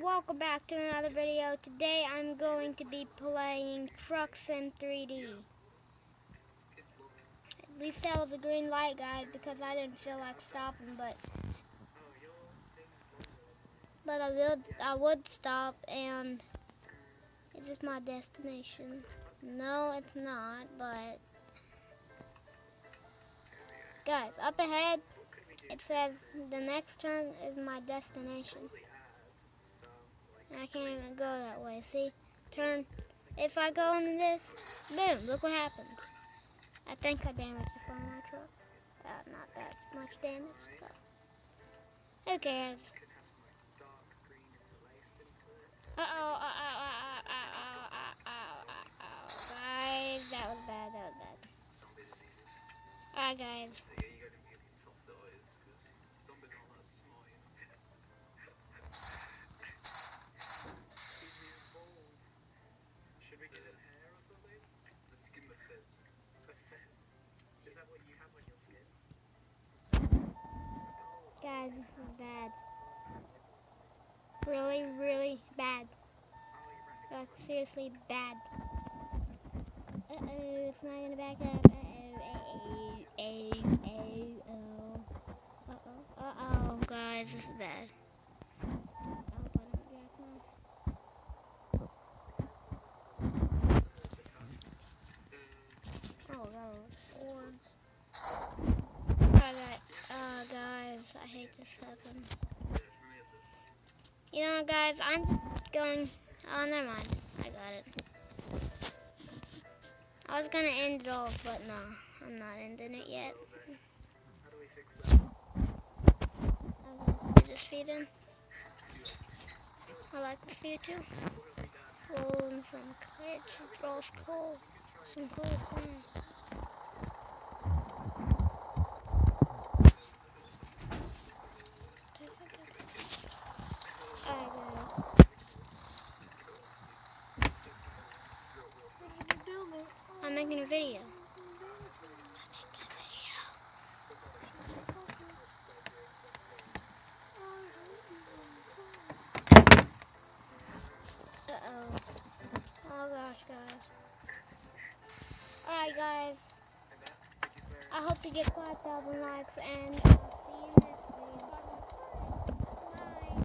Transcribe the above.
welcome back to another video. Today I'm going to be playing Truck Sim 3D. At least that was a green light, guys, because I didn't feel like stopping, but I would stop. And is this my destination? No, it's not, but guys, up ahead it says the next turn is my destination. And I can't even go that way. See? Turn. If I go into this, boom, look what happens. I think I damaged the front of my truck. Not that much damage. But who cares? Uh-oh. Guys, that was bad. Alright, guys. Guys, this is bad. Really, really bad. Like, seriously bad. Uh-oh, it's not gonna back up. Uh-oh, guys, this is bad. Oh, that was orange. Alright, guys, I hate this happened. You know, guys, I'm going. Oh, never mind. I got it. I was gonna end it off, but no, I'm not ending it yet. I'm gonna put this feed in. I like the feed too. Rolling some kids, rolls coal, some coal. Alright, guys. I'm making a video. Uh-oh. Oh gosh, guys. Alright, guys. I hope to get 5,000 likes, and I'll see you next